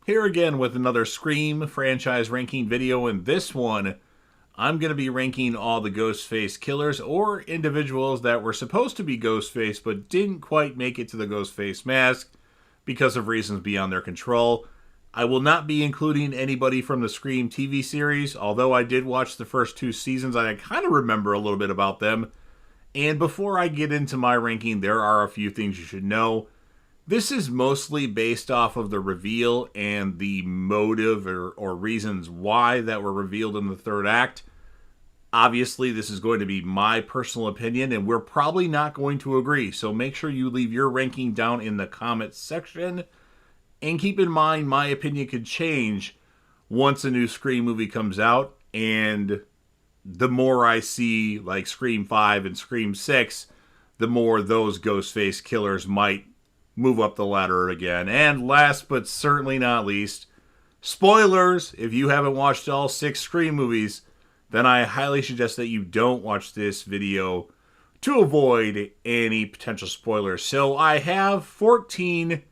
Here again with another Scream franchise ranking video. In this one, I'm going to be ranking all the Ghostface killers or individuals that were supposed to be Ghostface but didn't quite make it to the Ghostface mask because of reasons beyond their control. I will not be including anybody from the Scream TV series, although I did watch the first 2 seasons. I kind of remember a little bit about them. And before I get into my ranking, there are a few things you should know. This is mostly based off of the reveal and the motive or reasons why that were revealed in the third act. Obviously, this is going to be my personal opinion, and we're probably not going to agree. So make sure you leave your ranking down in the comments section. And keep in mind, my opinion could change once a new Scream movie comes out. And the more I see, like Scream 5 and Scream 6, the more those Ghostface killers might move up the ladder again. And last but certainly not least, spoilers. If you haven't watched all 6 Scream movies, then I highly suggest that you don't watch this video to avoid any potential spoilers. So I have 14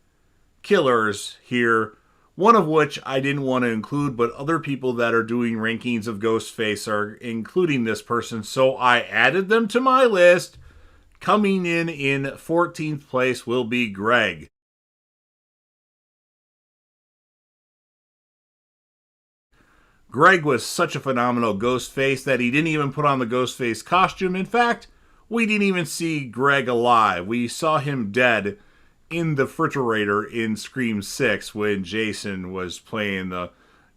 killers here, one of which I didn't want to include, but other people that are doing rankings of Ghostface are including this person, so I added them to my list. Coming in 14th place will be Greg. Greg was such a phenomenal Ghostface that he didn't even put on the Ghostface costume. In fact, we didn't even see Greg alive. We saw him dead in the refrigerator in Scream 6 when Jason was playing the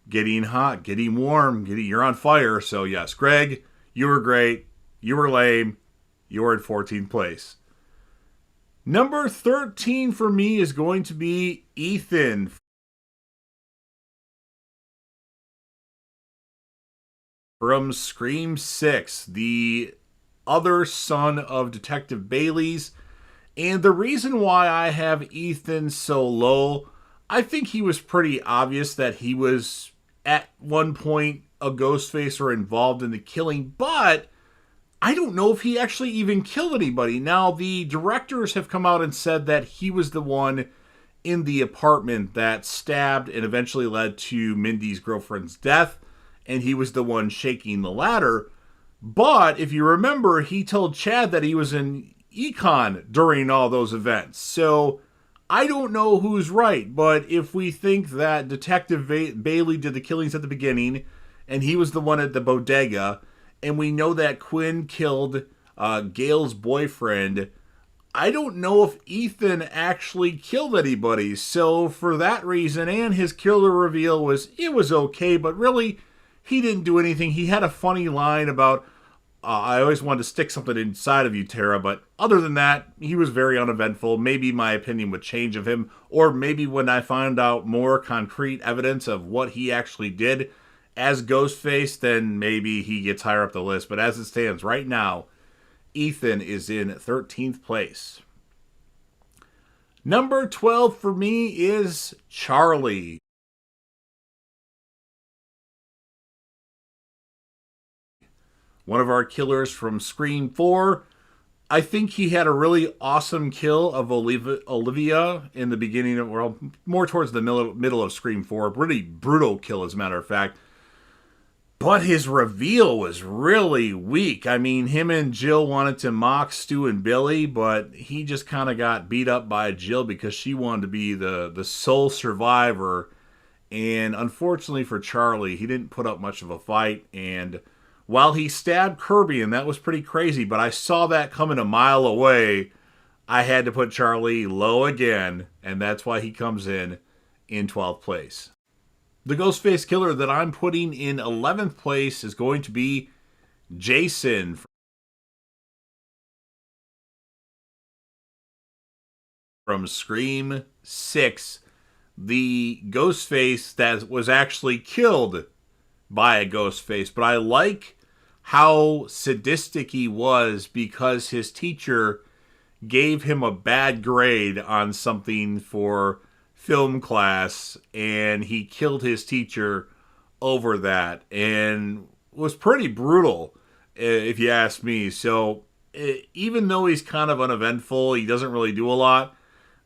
getting hot, getting warm, you're on fire. So yes, Greg, you were great. You were lame. You're in 14th place. Number 13 for me is going to be Ethan from Scream 6, the other son of Detective Bailey's. And the reason why I have Ethan so low, I think he was pretty obvious that he was at one point a Ghostface or involved in the killing, but I don't know if he actually even killed anybody. Now, the directors have come out and said that he was the one in the apartment that stabbed and eventually led to Mindy's girlfriend's death, and he was the one shaking the ladder. But if you remember, he told Chad that he was in Econ during all those events. So I don't know who's right, but if we think that Detective Bailey did the killings at the beginning, and he was the one at the bodega, and we know that Quinn killed Gail's boyfriend, I don't know if Ethan actually killed anybody. So for that reason, and his killer reveal was okay, but really he didn't do anything. He had a funny line about, I always wanted to stick something inside of you, Tara, but other than that, he was very uneventful. Maybe my opinion would change of him, or maybe when I find out more concrete evidence of what he actually did as Ghostface, then maybe he gets higher up the list. But as it stands right now, Ethan is in 13th place. Number 12 for me is Charlie. One of our killers from Scream 4. I think he had a really awesome kill of Olivia in the beginning of, well, more towards the middle of Scream 4. Really brutal kill, as a matter of fact. But his reveal was really weak. I mean, him and Jill wanted to mock Stu and Billy, but he just kind of got beat up by Jill because she wanted to be the sole survivor. And unfortunately for Charlie, he didn't put up much of a fight. And while he stabbed Kirby, and that was pretty crazy, but I saw that coming a mile away, I had to put Charlie low again, and that's why he comes in 12th place. The Ghostface killer that I'm putting in 11th place is going to be Jason from Scream 6, the Ghostface that was actually killed by a Ghostface. But I like how sadistic he was because his teacher gave him a bad grade on something for film class, and he killed his teacher over that, and was pretty brutal, if you ask me. So even though he's kind of uneventful, he doesn't really do a lot,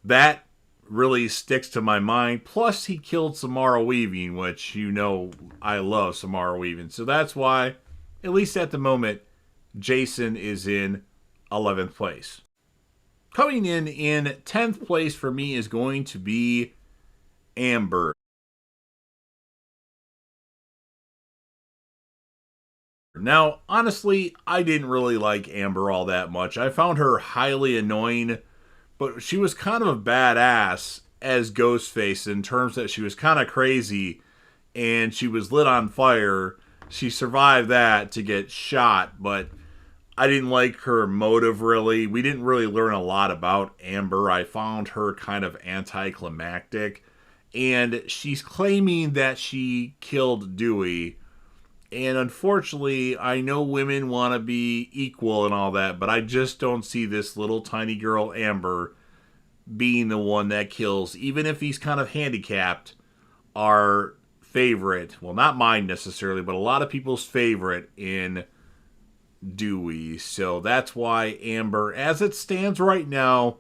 that really sticks to my mind. Plus, he killed Samara Weaving, which you know I love Samara Weaving. So that's why, at least at the moment, Jason is in 11th place. Coming in 10th place for me is going to be Amber. Now, honestly, I didn't really like Amber all that much. I found her highly annoying, but she was kind of a badass as Ghostface in terms that she was kind of crazy and she was lit on fire. She survived that to get shot, but I didn't like her motive really. We didn't really learn a lot about Amber. I found her kind of anticlimactic. And she's claiming that she killed Dewey. And unfortunately, I know women want to be equal and all that, but I just don't see this little tiny girl, Amber, being the one that kills, even if he's kind of handicapped, our favorite. Well, not mine necessarily, but a lot of people's favorite in Dewey. So that's why Amber, as it stands right now,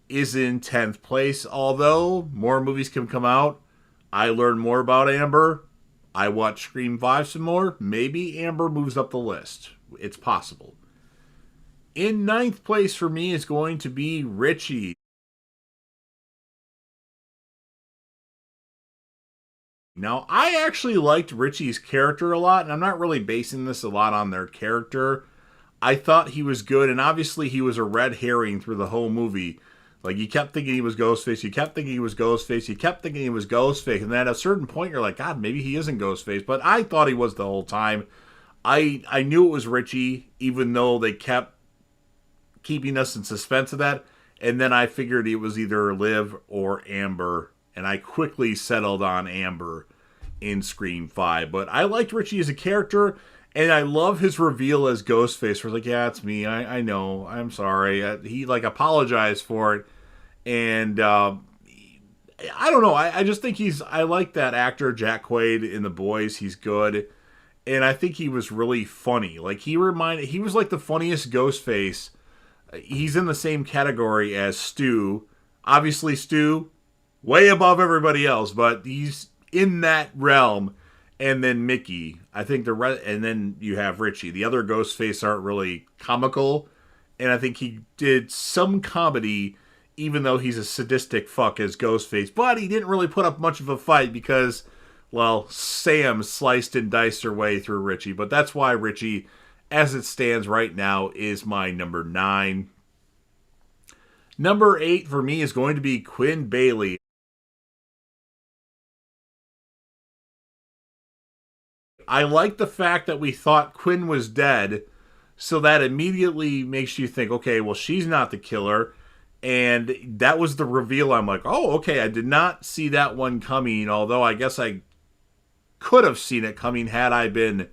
is in 10th place. Although more movies can come out, I learn more about Amber. I watch Scream 5 some more. Maybe Amber moves up the list. It's possible. In 9th place for me is going to be Richie. Now, I actually liked Richie's character a lot, and I'm not really basing this a lot on their character. I thought he was good, and obviously he was a red herring through the whole movie. Like, you kept thinking he was Ghostface, you kept thinking he was Ghostface, you kept thinking he was Ghostface, and then at a certain point you're like, God, maybe he isn't Ghostface, but I thought he was the whole time. I knew it was Richie, even though they kept keeping us in suspense of that, and then I figured it was either Liv or Amber, and I quickly settled on Amber in Scream 5. But I liked Richie as a character, and I love his reveal as Ghostface. Where it's like, yeah, it's me. I know. I'm sorry. He like apologized for it, and I don't know. I just think I like that actor Jack Quaid in The Boys. He's good, and I think he was really funny. Like he was like the funniest Ghostface. He's in the same category as Stu. Obviously, Stu way above everybody else, but he's in that realm. And then Mickey, I think and then you have Richie. The other Ghostface aren't really comical, and I think he did some comedy, even though he's a sadistic fuck as Ghostface. But he didn't really put up much of a fight because, well, Sam sliced and diced her way through Richie. But that's why Richie, as it stands right now, is my number 9. Number 8 for me is going to be Quinn Bailey. I like the fact that we thought Quinn was dead, so that immediately makes you think, okay, well, she's not the killer. And that was the reveal. I'm like, oh, okay, I did not see that one coming, although I guess I could have seen it coming had I been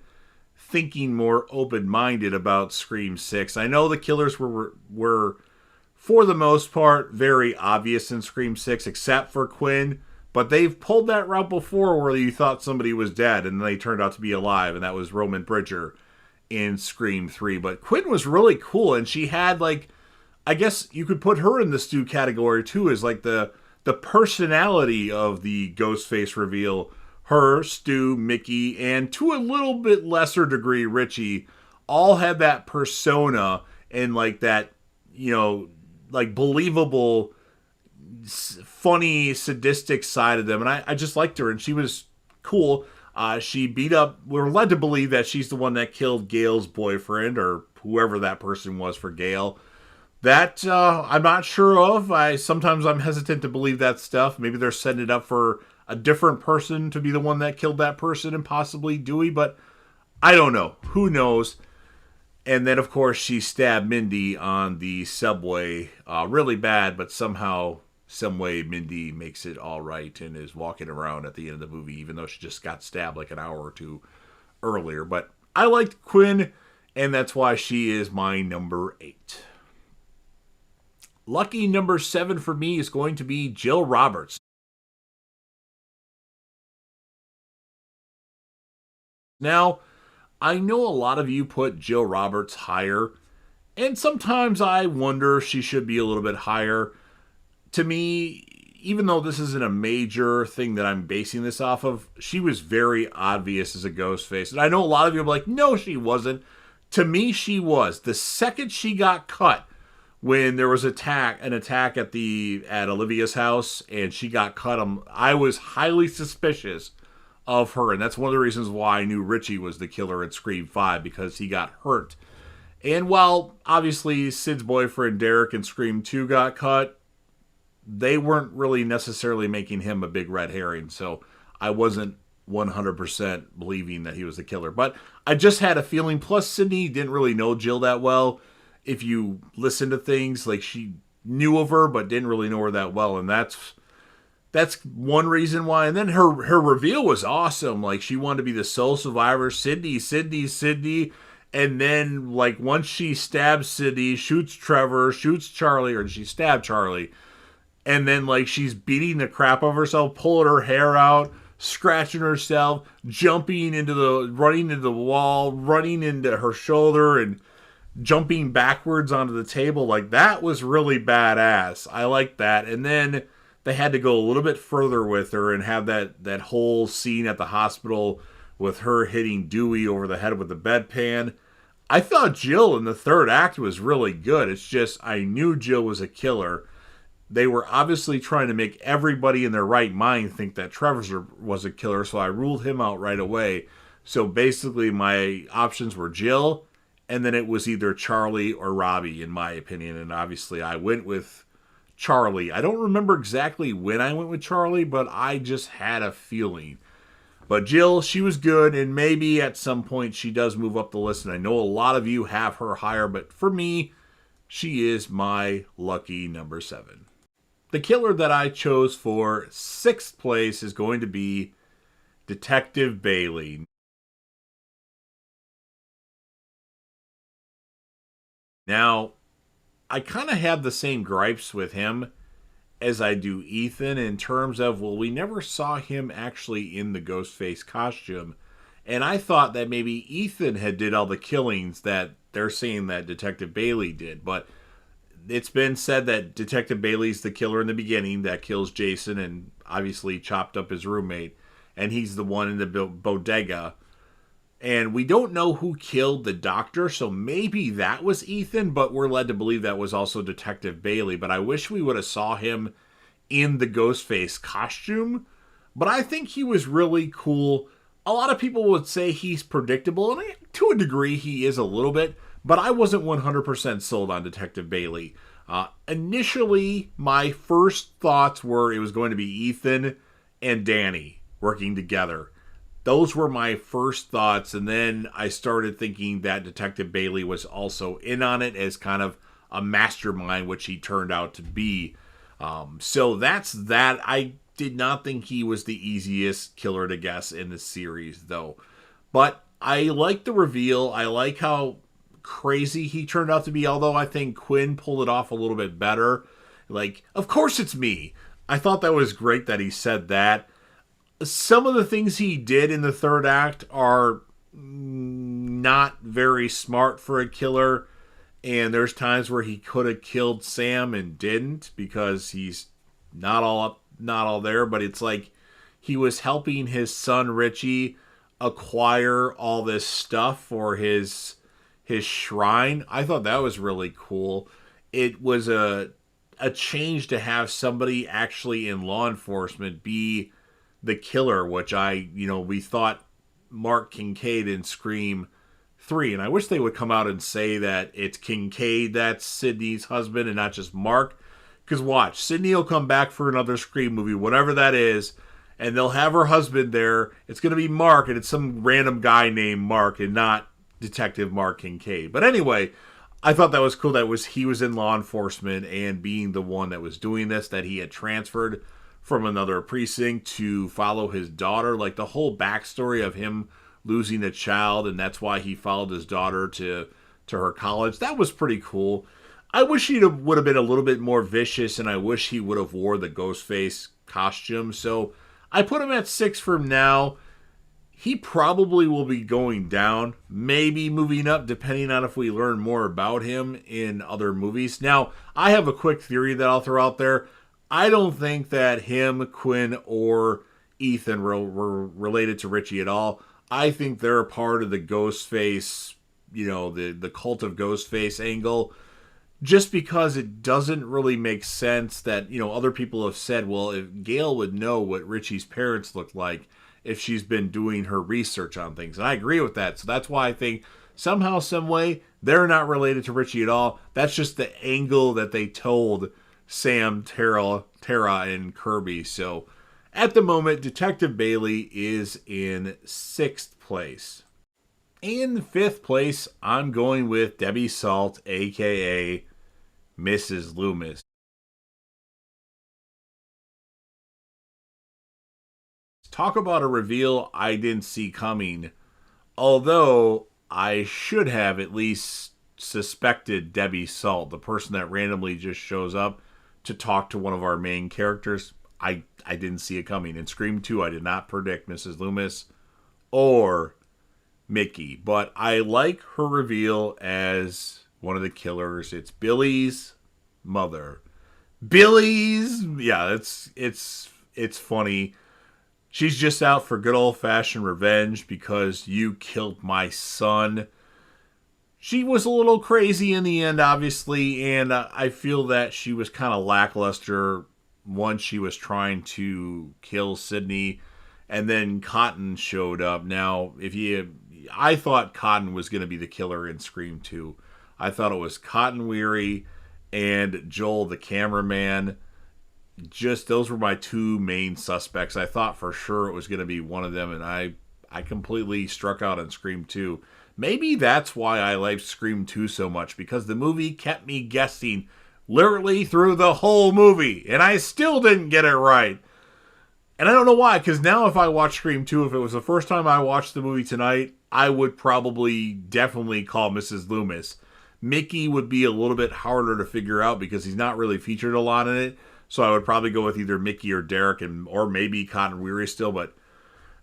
thinking more open-minded about Scream 6. I know the killers were for the most part, very obvious in Scream 6, except for Quinn. But they've pulled that route before where you thought somebody was dead and they turned out to be alive, and that was Roman Bridger in Scream 3. But Quinn was really cool, and she had, like, I guess you could put her in the Stu category, too, as, like, the personality of the Ghostface reveal. Her, Stu, Mickey, and to a little bit lesser degree, Richie, all had that persona and, like, that, you know, like, believable, funny, sadistic side of them, and I just liked her, and she was cool. She beat up, we're led to believe that she's the one that killed Gail's boyfriend, or whoever that person was for Gail. That, I'm not sure of. Sometimes I'm hesitant to believe that stuff. Maybe they're setting it up for a different person to be the one that killed that person, and possibly Dewey, but I don't know. Who knows? And then, of course, she stabbed Mindy on the subway. Really bad, but somehow, some way, Mindy makes it all right and is walking around at the end of the movie, even though she just got stabbed like an hour or two earlier. But I liked Quinn, and that's why she is my number 8. Lucky number 7 for me is going to be Jill Roberts. Now, I know a lot of you put Jill Roberts higher, and sometimes I wonder if she should be a little bit higher. To me, even though this isn't a major thing that I'm basing this off of, she was very obvious as a ghost face. And I know a lot of you are like, no, she wasn't. To me, she was. The second she got cut, when there was an attack at Olivia's house, and she got cut, I was highly suspicious of her. And that's one of the reasons why I knew Richie was the killer in Scream 5, because he got hurt. And while, obviously, Sid's boyfriend Derek in Scream 2 got cut, they weren't really necessarily making him a big red herring, so I wasn't 100% believing that he was the killer. But I just had a feeling, plus Sydney didn't really know Jill that well. If you listen to things, like, she knew of her, but didn't really know her that well, and that's one reason why. And then her reveal was awesome. Like, she wanted to be the sole survivor, Sydney, and then, like, once she stabs Sydney, shoots Trevor, shoots Charlie, or she stabbed Charlie, and then, like, she's beating the crap out of herself, pulling her hair out, scratching herself, running into the wall, running into her shoulder, and jumping backwards onto the table. Like, that was really badass. I like that. And then they had to go a little bit further with her and have that whole scene at the hospital with her hitting Dewey over the head with the bedpan. I thought Jill in the third act was really good. It's just, I knew Jill was a killer. They were obviously trying to make everybody in their right mind think that Trevor was a killer, so I ruled him out right away. So basically my options were Jill, and then it was either Charlie or Robbie, in my opinion. And obviously I went with Charlie. I don't remember exactly when I went with Charlie, but I just had a feeling. But Jill, she was good, and maybe at some point she does move up the list, and I know a lot of you have her higher, but for me, she is my lucky number 7. The killer that I chose for 6th place is going to be Detective Bailey. Now, I kind of have the same gripes with him as I do Ethan, in terms of, well, we never saw him actually in the Ghostface costume. And I thought that maybe Ethan had did all the killings that they're saying that Detective Bailey did. But it's been said that Detective Bailey's the killer in the beginning that kills Jason and obviously chopped up his roommate. And he's the one in the bodega. And we don't know who killed the doctor, so maybe that was Ethan, but we're led to believe that was also Detective Bailey. But I wish we would have saw him in the Ghostface costume. But I think he was really cool. A lot of people would say he's predictable, and to a degree he is a little bit, but I wasn't 100% sold on Detective Bailey. Initially, my first thoughts were it was going to be Ethan and Danny working together. Those were my first thoughts, and then I started thinking that Detective Bailey was also in on it as kind of a mastermind, which he turned out to be. So that's that. I did not think he was the easiest killer to guess in the series, though. But I like the reveal. I like how crazy he turned out to be, although I think Quinn pulled it off a little bit better. Like, of course it's me. I thought that was great that he said that. Some of the things he did in the third act are not very smart for a killer, and there's times where he could have killed Sam and didn't because he's not all there. But it's like he was helping his son Richie acquire all this stuff for his shrine. I thought that was really cool. It was a change to have somebody actually in law enforcement be the killer, which we thought Mark Kincaid in Scream 3, and I wish they would come out and say that it's Kincaid that's Sydney's husband and not just Mark, because watch, Sydney will come back for another Scream movie, whatever that is, and they'll have her husband there. It's going to be Mark, and it's some random guy named Mark and not Detective Mark Kincaid. But anyway, I thought that was cool that he was in law enforcement and being the one that was doing this, that he had transferred from another precinct to follow his daughter. Like the whole backstory of him losing a child, and that's why he followed his daughter to her college. That was pretty cool. I wish he would have been a little bit more vicious, and I wish he would have wore the Ghostface costume. So I put him at 6 for now. He probably will be going down, maybe moving up, depending on if we learn more about him in other movies. Now, I have a quick theory that I'll throw out there. I don't think that him, Quinn, or Ethan were related to Richie at all. I think they're a part of the Ghostface, the cult of Ghostface angle, just because it doesn't really make sense that, other people have said, well, if Gail would know what Richie's parents looked like if she's been doing her research on things. And I agree with that. So that's why I think somehow, some way, they're not related to Richie at all. That's just the angle that they told Sam, Tara, and Kirby. So at the moment, Detective Bailey is in 6th place. In 5th place, I'm going with Debbie Salt, aka Mrs. Loomis. Talk about a reveal I didn't see coming, although I should have at least suspected Debbie Salt, the person that randomly just shows up to talk to one of our main characters. I didn't see it coming. In Scream 2, I did not predict Mrs. Loomis or Mickey, but I like her reveal as one of the killers. It's Billy's mother. Billy's, yeah, it's funny. She's just out for good old fashioned revenge because you killed my son. She was a little crazy in the end, obviously, and I feel that she was kind of lackluster once she was trying to kill Sydney, and then Cotton showed up. Now, I thought Cotton was going to be the killer in Scream 2. I thought it was Cotton Weary and Joel, the cameraman. Just those were my two main suspects. I thought for sure it was going to be one of them, and I completely struck out on Scream 2. Maybe that's why I liked Scream 2 so much, because the movie kept me guessing literally through the whole movie, and I still didn't get it right. And I don't know why, because now if I watch Scream 2, if it was the first time I watched the movie tonight, I would probably definitely call Mrs. Loomis. Mickey would be a little bit harder to figure out because he's not really featured a lot in it. So I would probably go with either Mickey or Derek, or maybe Cotton Weary still. But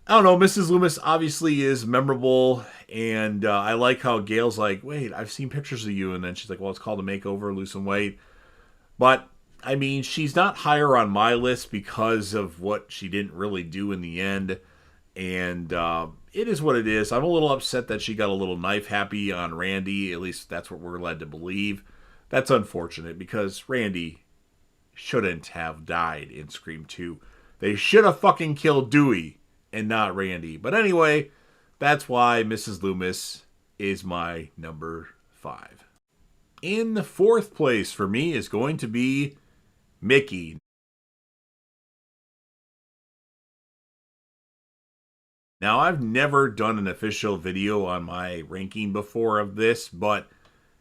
I don't know. Mrs. Loomis obviously is memorable, and I like how Gail's like, wait, I've seen pictures of you. And then she's like, well, it's called a makeover, lose some weight. But, I mean, she's not higher on my list because of what she didn't really do in the end. And it is what it is. I'm a little upset that she got a little knife happy on Randy. At least that's what we're led to believe. That's unfortunate because Randy shouldn't have died in Scream 2. They should have fucking killed Dewey and not Randy. But anyway, that's why Mrs. Loomis is my number 5. In the 4th place for me is going to be Mickey. Now, I've never done an official video on my ranking before of this, but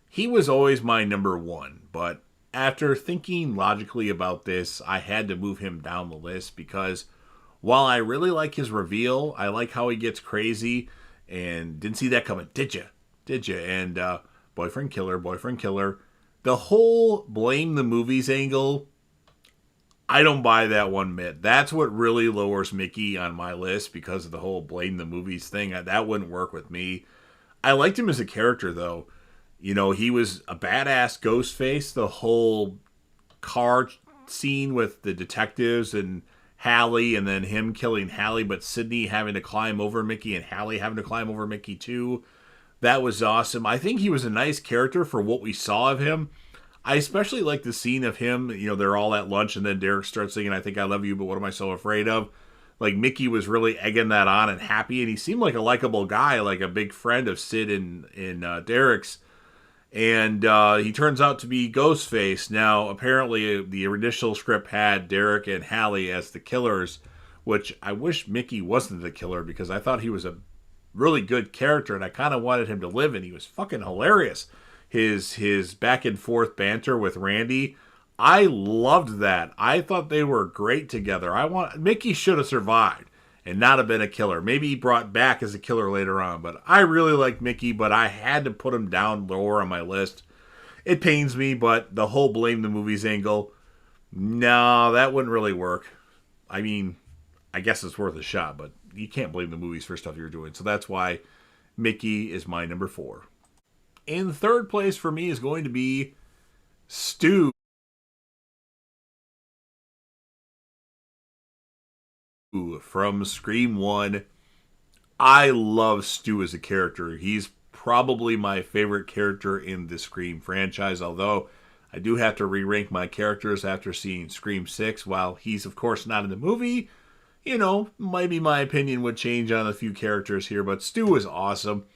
he was always my number 1. But after thinking logically about this, I had to move him down the list because while I really like his reveal, I like how he gets crazy and didn't see that coming. Did you? Did you? And boyfriend killer. The whole blame the movies angle, I don't buy that one bit. That's what really lowers Mickey on my list because of the whole blame the movies thing. That wouldn't work with me. I liked him as a character, though. You know, he was a badass Ghostface. The whole car scene with the detectives and Hallie, and then him killing Hallie, but Sydney having to climb over Mickey and Hallie having to climb over Mickey too. That was awesome. I think he was a nice character for what we saw of him. I especially like the scene of him, they're all at lunch and then Derek starts singing, I Think I Love You, but What Am I So Afraid Of? Like, Mickey was really egging that on and happy, and he seemed like a likable guy, like a big friend of Sid and Derek's. And he turns out to be Ghostface. Now, apparently, the initial script had Derek and Hallie as the killers, which I wish Mickey wasn't the killer because I thought he was a really good character and I kind of wanted him to live, and he was fucking hilarious. His back and forth banter with Randy, I loved that. I thought they were great together. Mickey should have survived and not have been a killer. Maybe he brought back as a killer later on, but I really like Mickey, but I had to put him down lower on my list. It pains me, but the whole blame the movies angle, no, that wouldn't really work. I mean, I guess it's worth a shot, but you can't blame the movies for stuff you're doing. So that's why Mickey is my number 4. In 3rd place for me is going to be Stu. from Scream 1. I love Stu as a character. He's probably my favorite character in the Scream franchise, although I do have to re-rank my characters after seeing Scream 6. While he's, of course, not in the movie, maybe my opinion would change on a few characters here, but Stu was awesome.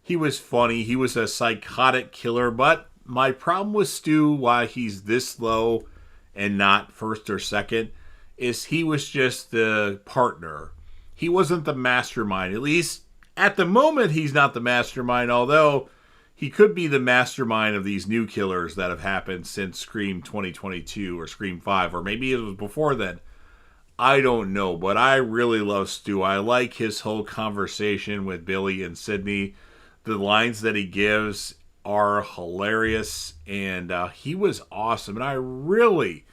He was funny. He was a psychotic killer, but my problem with Stu, why he's this low and not first or second, is he was just the partner. He wasn't the mastermind. At least at the moment, he's not the mastermind, although he could be the mastermind of these new killers that have happened since Scream 2022 or Scream 5, or maybe it was before then. I don't know, but I really love Stu. I like his whole conversation with Billy and Sydney. The lines that he gives are hilarious, and he was awesome. And I really,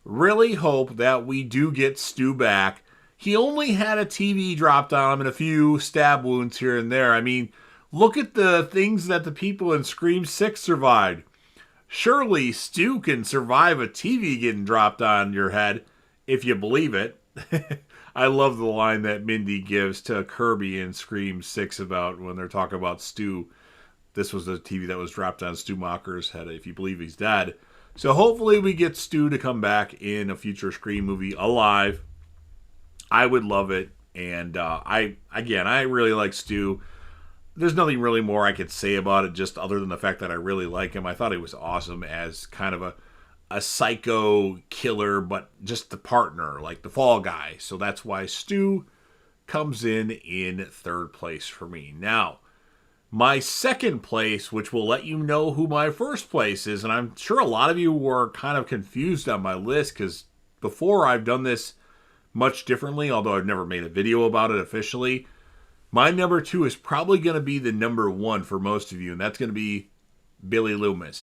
really hope that we do get Stu back. He only had a TV dropped on him and a few stab wounds here and there. I mean, look at the things that the people in Scream 6 survived. Surely Stu can survive a TV getting dropped on your head, if you believe it. I love the line that Mindy gives to Kirby in Scream 6 about when they're talking about Stu. This was the TV that was dropped on Stu Macher's head, if you believe he's dead. So hopefully we get Stu to come back in a future Scream movie alive. I would love it. And I really like Stu. There's nothing really more I could say about it, just other than the fact that I really like him. I thought he was awesome as kind of a psycho killer, but just the partner, like the fall guy. So that's why Stu comes in third place for me. Now, my second place, which will let you know who my first place is, and I'm sure a lot of you were kind of confused on my list, because before I've done this much differently, although I've never made a video about it officially. My number 2 is probably going to be the number 1 for most of you, and that's going to be Billy Loomis.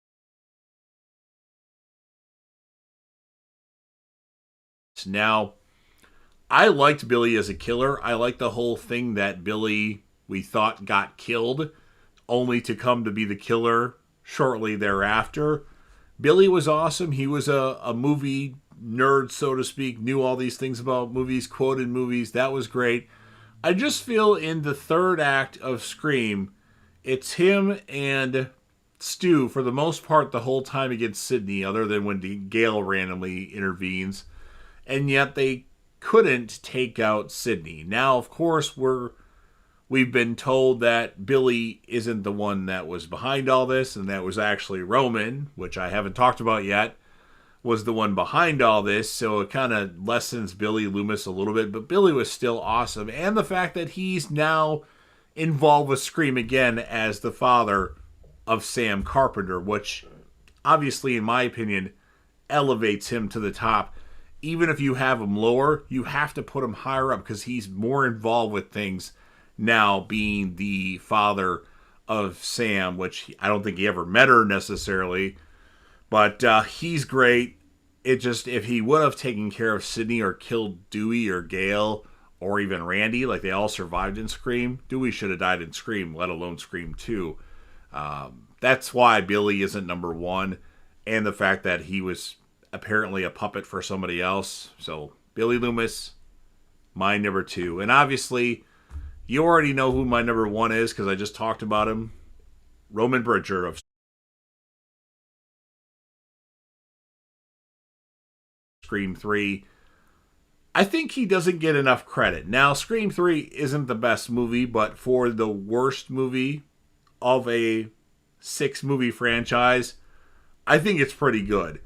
Now, I liked Billy as a killer. I liked the whole thing that Billy, we thought, got killed, only to come to be the killer shortly thereafter. Billy was awesome. He was a movie nerd, so to speak, knew all these things about movies, quoted movies. That was great. I just feel in the third act of Scream, it's him and Stu, for the most part, the whole time against Sydney, other than when Gale randomly intervenes. And yet they couldn't take out Sydney. Now, of course, we've been told that Billy isn't the one that was behind all this, and that was actually Roman, which I haven't talked about yet, was the one behind all this, so it kind of lessens Billy Loomis a little bit, but Billy was still awesome. And the fact that he's now involved with Scream again as the father of Sam Carpenter, which obviously, in my opinion, elevates him to the top. Even if you have him lower, you have to put him higher up because he's more involved with things now, being the father of Sam, which I don't think he ever met her necessarily. But he's great. It just, if he would have taken care of Sydney or killed Dewey or Gale or even Randy, like they all survived in Scream, Dewey should have died in Scream, let alone Scream 2. That's why Billy isn't number 1. And the fact that he was apparently a puppet for somebody else. So Billy Loomis, my number 2. And obviously, you already know who my number 1 is because I just talked about him. Roman Bridger of Scream 3. I think he doesn't get enough credit. Now, Scream 3 isn't the best movie, but for the worst movie of a 6-movie franchise, I think it's pretty good.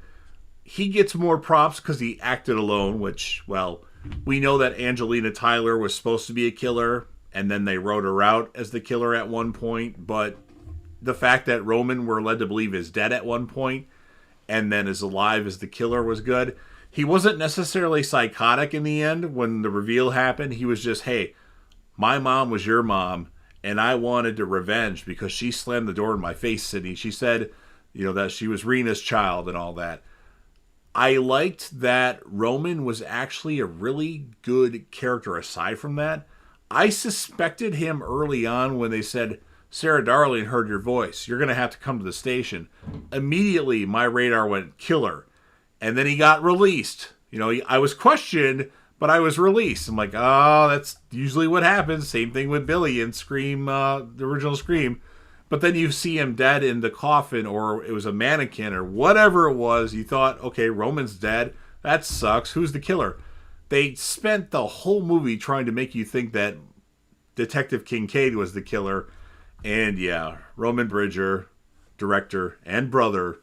He gets more props because he acted alone, which, well, we know that Angelina Tyler was supposed to be a killer, and then they wrote her out as the killer at one point, but the fact that Roman, we're led to believe, is dead at one point, and then is alive as the killer was good. He wasn't necessarily psychotic in the end when the reveal happened. He was just, hey, my mom was your mom, and I wanted to revenge because she slammed the door in my face, Sydney. She said, that she was Rena's child and all that. I liked that Roman was actually a really good character aside from that. I suspected him early on when they said, Sarah Darling heard your voice. You're going to have to come to the station. Immediately, my radar went killer. And then he got released. I was questioned, But I was released. I'm like, oh, that's usually what happens. Same thing with Billy in Scream, the original Scream. But then you see him dead in the coffin, or it was a mannequin, or whatever it was. You thought, okay, Roman's dead. That sucks. Who's the killer? They spent the whole movie trying to make you think that Detective Kincaid was the killer. And yeah, Roman Bridger, director and brother,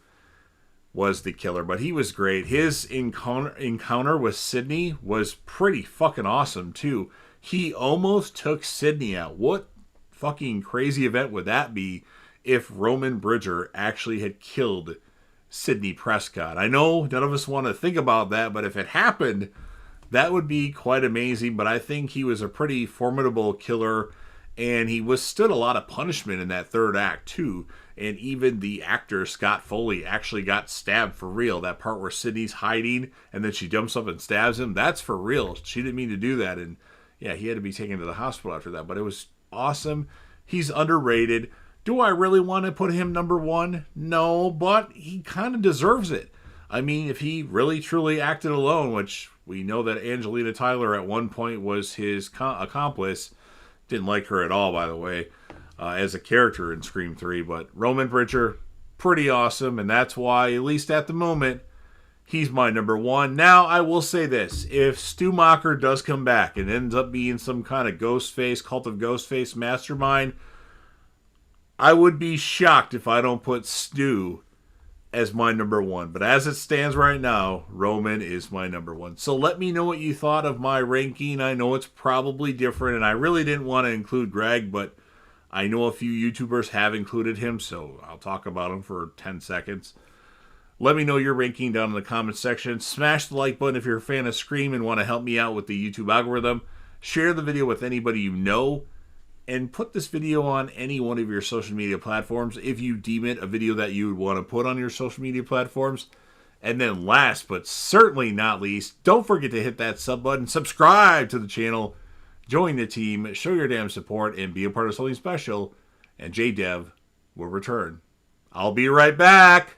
was the killer. But he was great. His encounter with Sidney was pretty fucking awesome, too. He almost took Sidney out. What fucking crazy event would that be if Roman Bridger actually had killed Sidney Prescott? I know none of us want to think about that, but if it happened, that would be quite amazing. But I think he was a pretty formidable killer, and he withstood a lot of punishment in that third act, too. And even the actor, Scott Foley, actually got stabbed for real. That part where Sidney's hiding, and then she jumps up and stabs him, that's for real. She didn't mean to do that, and yeah, he had to be taken to the hospital after that. But it was awesome. He's underrated. Do I really want to put him number one? No, but he kind of deserves it. I mean, if he really truly acted alone, which we know that Angelina Tyler at one point was his accomplice. Didn't like her at all, by the way, as a character in Scream 3. But Roman Bridger, pretty awesome, and that's why, at least at the moment, he's my number one. Now, I will say this. If Stu Macher does come back and ends up being some kind of Ghostface, Cult of Ghostface mastermind, I would be shocked if I don't put Stu as my number one. But as it stands right now, Roman is my number one. So let me know what you thought of my ranking. I know it's probably different, and I really didn't want to include Greg, but I know a few YouTubers have included him, so I'll talk about him for 10 seconds. Let me know your ranking down in the comments section. Smash the like button if you're a fan of Scream and want to help me out with the YouTube algorithm. Share the video with anybody you know. And put this video on any one of your social media platforms if you deem it a video that you would want to put on your social media platforms. And then last but certainly not least, don't forget to hit that sub button, subscribe to the channel, join the team, show your damn support, and be a part of something special. And JDev will return. I'll be right back.